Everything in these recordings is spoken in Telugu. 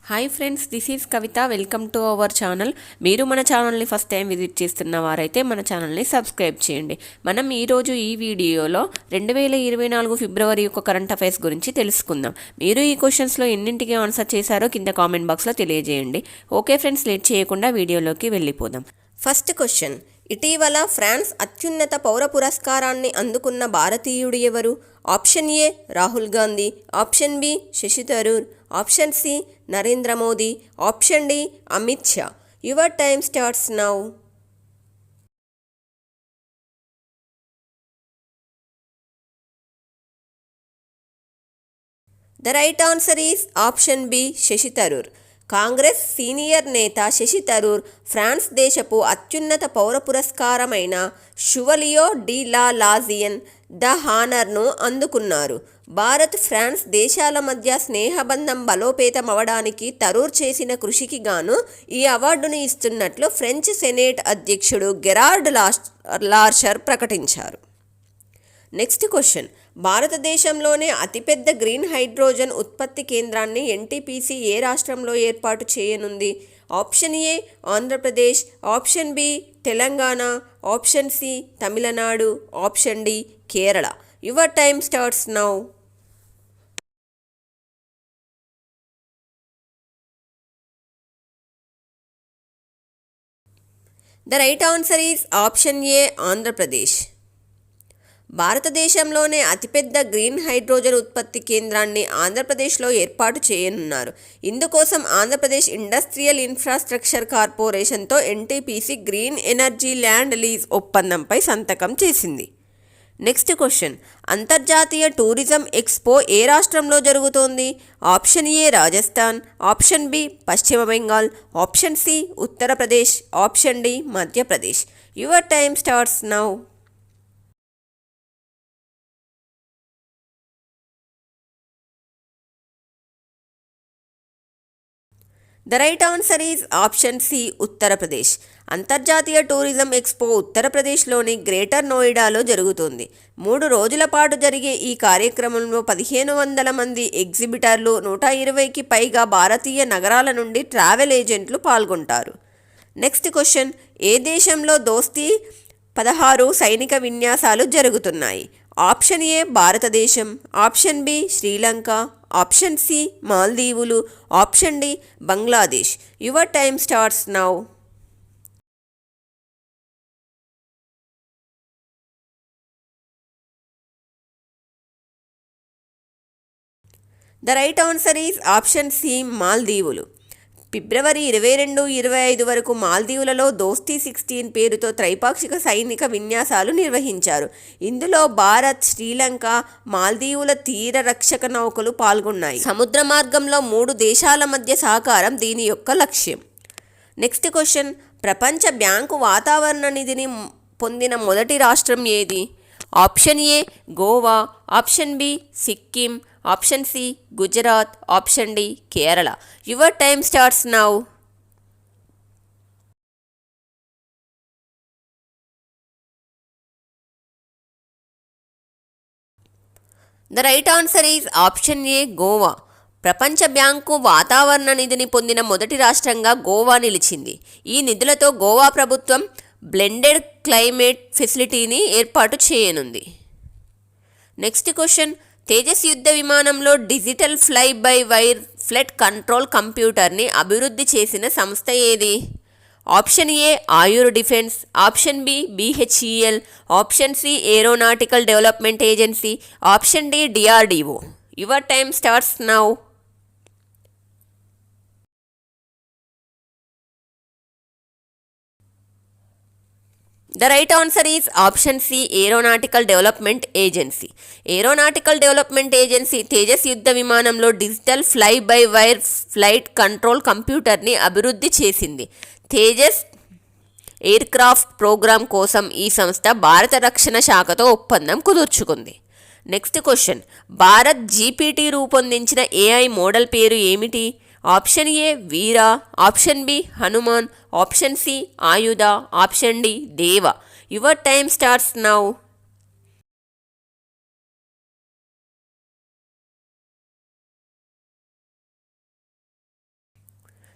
Hi friends, this is Kavitha. Welcome to our channel. మీరు మన ఛానల్ని ఫస్ట్ టైం విజిట్ చేస్తున్న వారైతే మన ఛానల్ని సబ్స్క్రైబ్ చేయండి. మనం ఈరోజు ఈ వీడియోలో 2024 ఫిబ్రవరి యొక్క కరెంట్ అఫైర్స్ గురించి తెలుసుకుందాం. మీరు ఈ క్వశ్చన్స్లో ఎన్నింటికి ఆన్సర్ చేశారో కింద కామెంట్ బాక్స్లో తెలియజేయండి. ఓకే ఫ్రెండ్స్, లేట్ చేయకుండా వీడియోలోకి వెళ్ళిపోదాం. ఫస్ట్ క్వశ్చన్: ఇటీవల ఫ్రాన్స్ అత్యున్నత పౌర పురస్కారాన్ని అందుకున్న భారతీయుడు ఎవరు? Option A Rahul Gandhi, option B Shashi Tharoor, option C Narendra Modi, option D Amit Shah. Your time starts now. The right answer is option B Shashi Tharoor. Congress senior నేత శశి థరూర్ ఫ్రాన్స్ దేశపు అత్యున్నత పౌర పురస్కారమైన షువలియో డి లా లాజియన్ ద హానర్ను అందుకున్నారు. భారత్, ఫ్రాన్స్ దేశాల మధ్య స్నేహబంధం బలోపేతమవడానికి థరూర్ చేసిన కృషికి గాను ఈ అవార్డును ఇస్తున్నట్లు ఫ్రెంచ్ సెనేట్ అధ్యక్షుడు గెరార్డ్ లార్షర్ ప్రకటించారు. నెక్స్ట్ క్వశ్చన్: భారతదేశంలోనే అతిపెద్ద గ్రీన్ హైడ్రోజన్ ఉత్పత్తి కేంద్రాన్ని ఎన్టీపీసీ ఏ రాష్ట్రంలో ఏర్పాటు చేయనుంది? Option A Andhra Pradesh, option B Telangana, option C Tamil Nadu, option D Kerala. Your time starts now. The right answer is option A Andhra Pradesh. భారతదేశంలోనే అతిపెద్ద గ్రీన్ హైడ్రోజన్ ఉత్పత్తి కేంద్రాన్ని ఆంధ్రప్రదేశ్లో ఏర్పాటు చేయనున్నారు. ఇందుకోసం ఆంధ్రప్రదేశ్ ఇండస్ట్రియల్ ఇన్ఫ్రాస్ట్రక్చర్ కార్పొరేషన్తో NTPC green energy land lease ఒప్పందంపై సంతకం చేసింది. నెక్స్ట్ క్వశ్చన్: అంతర్జాతీయ టూరిజం ఎక్స్పో ఏ రాష్ట్రంలో జరుగుతోంది? Option A Rajasthan, option B పశ్చిమ Bengal, option C Uttar Pradesh, option D Madhya Pradesh. Your time starts now. The right answer is option C Uttar Pradesh. అంతర్జాతీయ టూరిజం ఎక్స్పో ఉత్తరప్రదేశ్లోని గ్రేటర్ నోయిడాలో జరుగుతుంది. 3 రోజుల పాటు జరిగే ఈ కార్యక్రమంలో 1500 మంది ఎగ్జిబిటర్లు, 120కి పైగా భారతీయ నగరాల నుండి ట్రావెల్ ఏజెంట్లు పాల్గొంటారు. నెక్స్ట్ క్వశ్చన్: ఏ దేశంలో దోస్తీ 16 సైనిక విన్యాసాలు జరుగుతున్నాయి? ఆప్షన్ ఏ భారతదేశం, option B Sri Lanka, option C మాల్దీవులు, option D Bangladesh. Your time starts now. The right answer is option C మాల్దీవులు. ఫిబ్రవరి 22, 25 వరకు మాల్దీవులలో దోస్తీ 16 పేరుతో త్రైపాక్షిక సైనిక విన్యాసాలు నిర్వహించారు. ఇందులో భారత్, శ్రీలంక, మాల్దీవుల తీర రక్షక నౌకలు పాల్గొన్నాయి. సముద్ర మార్గంలో 3 దేశాల మధ్య సహకారం దీని యొక్క లక్ష్యం. నెక్స్ట్ క్వశ్చన్: ప్రపంచ బ్యాంకు వాతావరణ నిధిని పొందిన మొదటి రాష్ట్రం ఏది? Option A Goa, option B Sikkim, option C Gujarat, option D Kerala. Your time starts now. The right answer is option A Goa. ప్రపంచ బ్యాంకు వాతావరణ నిధిని పొందిన మొదటి రాష్ట్రంగా గోవా నిలిచింది. ఈ నిధులతో గోవా ప్రభుత్వం బ్లెండెడ్ క్లైమేట్ ఫెసిలిటీని ఏర్పాటు చేయనుంది. నెక్స్ట్ క్వశ్చన్: తేజస్ యుద్ధ విమానంలో digital fly by wire flight control కంప్యూటర్ని అభివృద్ధి చేసిన సంస్థ ఏది? Option A Ayur defence, option B BHEL, option C aeronautical development agency, option D DRDO. Your time starts now. The right answer is option C aeronautical development agency. Aeronautical development agency Tejas యుద్ధ విమానంలో digital fly by wire flight control కంప్యూటర్ని అభివృద్ధి చేసింది. తేజస్ ఎయిర్క్రాఫ్ట్ ప్రోగ్రామ్ కోసం ఈ సంస్థ భారత రక్షణ శాఖతో ఒప్పందం కుదుర్చుకుంది. నెక్స్ట్ క్వశ్చన్: భారత్ జీపీటీ రూపొందించిన ఏఐ మోడల్ పేరు ఏమిటి? Option A Veera, option B Hanuman, option C Ayudha, option D Deva. Your time starts now.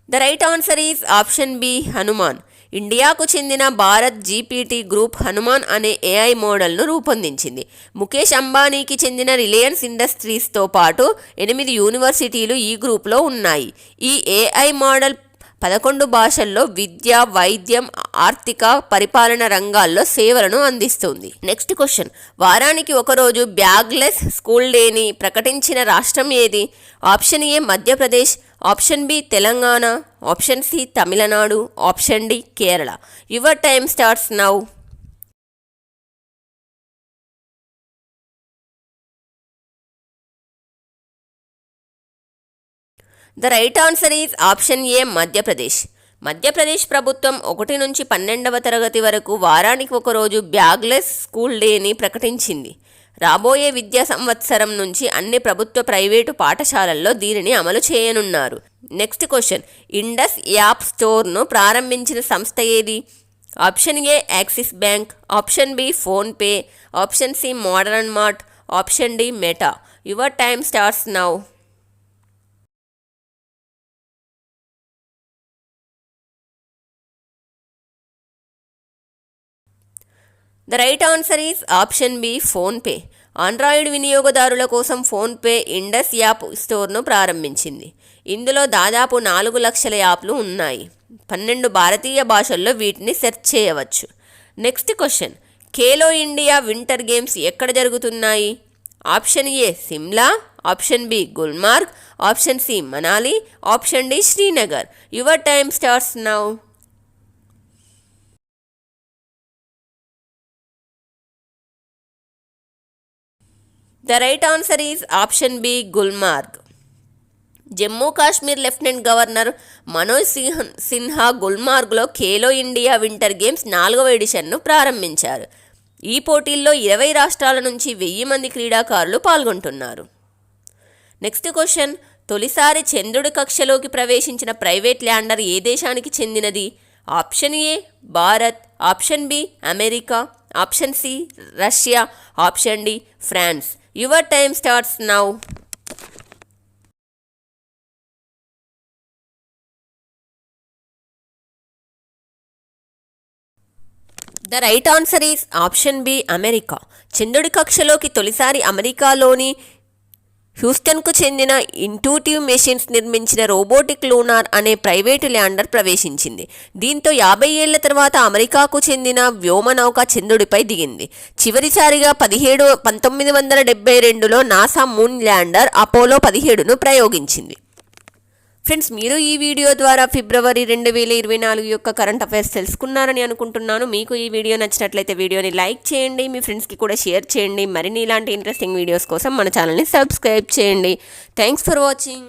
The right answer is option B Hanuman. ఇండియాకు చెందిన భారత్ జీపీటీ గ్రూప్ హనుమాన్ అనే ఏఐ మోడల్ను రూపొందించింది. ముఖేష్ అంబానీకి చెందిన రిలయన్స్ ఇండస్ట్రీస్తో పాటు 8 యూనివర్సిటీలు ఈ గ్రూప్లో ఉన్నాయి. ఈ ఏఐ మోడల్ 11 భాషల్లో విద్య, వైద్యం, ఆర్థిక, పరిపాలన రంగాల్లో సేవలను అందిస్తుంది. నెక్స్ట్ క్వశ్చన్, వారానికి ఒకరోజు బ్యాగ్లెస్ స్కూల్ డేని ప్రకటించిన రాష్ట్రం ఏది? Option A Madhya Pradesh, option B Telangana, option C Tamil Nadu, option D Kerala. Your time starts now. The right answer is option A Madhya Pradesh. Madhya Pradesh ప్రభుత్వం 1 నుంచి 12వ తరగతి వరకు వారానికి ఒకరోజు బ్యాగ్లెస్ స్కూల్ డేని ప్రకటించింది. రాబోయే విద్యా సంవత్సరం నుంచి అన్ని ప్రభుత్వ ప్రైవేటు పాఠశాలల్లో దీనిని అమలు చేయనున్నారు. నెక్స్ట్ క్వశ్చన్, ఇండస్ యాప్ స్టోర్ను ప్రారంభించిన సంస్థ ఏది? Option A Axis bank, option B PhonePe, option C modern mart, option D Meta. Your time starts now. The right answer is option B PhonePe. Android వినియోగదారుల కోసం ఫోన్పే ఇండస్ యాప్ స్టోర్ను ప్రారంభించింది. ఇందులో దాదాపు 4 లక్షల యాప్లు ఉన్నాయి. 12 భారతీయ భాషల్లో వీటిని సెర్చ్ చేయవచ్చు. Next question, Khelo India winter games ఎక్కడ జరుగుతున్నాయి? Option A Shimla, option B Gulmarg, option C Manali, option D Srinagar. Your time starts now. The right answer is option B Gulmarg. Jammu Kashmir lieutenant governor Manoj Sinha గుల్మార్గ్లో ఖేలో ఇండియా వింటర్ గేమ్స్ 4వ ఎడిషన్ను ప్రారంభించారు. ఈ పోటీల్లో 20 రాష్ట్రాల నుంచి 1000 మంది క్రీడాకారులు పాల్గొంటున్నారు. నెక్స్ట్ క్వశ్చన్, తొలిసారి చంద్రుడి కక్షలోకి ప్రవేశించిన ప్రైవేట్ ల్యాండర్ ఏ దేశానికి చెందినది? Option A Bharat, option B America, option C Russia, option D France. Your time starts now. The right answer is option B America. చంద్రుడి కక్షలోకి తొలిసారి అమెరికాలోని హ్యూస్టన్కు చెందిన ఇంట్యూటివ్ మెషిన్స్ నిర్మించిన రోబోటిక్ లూనార్ అనే ప్రైవేటు ల్యాండర్ ప్రవేశించింది. దీంతో 50 ఏళ్ల తర్వాత అమెరికాకు చెందిన వ్యోమనౌక చంద్రుడిపై దిగింది. చివరిసారిగా 1972లో నాసా మూన్ ల్యాండర్ అపోలో 17ను ప్రయోగించింది. ఫ్రెండ్స్, మీరు ఈ వీడియో ద్వారా ఫిబ్రవరి 2024 యొక్క కరెంట్ అఫైర్స్ తెలుసుకున్నారని అనుకుంటున్నాను. మీకు ఈ వీడియో నచ్చినట్లయితే వీడియోని లైక్ చేయండి, మీ ఫ్రెండ్స్కి కూడా షేర్ చేయండి. మరిన్ని ఇలాంటి ఇంట్రెస్టింగ్ వీడియోస్ కోసం మన ఛానల్ని సబ్స్క్రైబ్ చేయండి. Thanks for watching.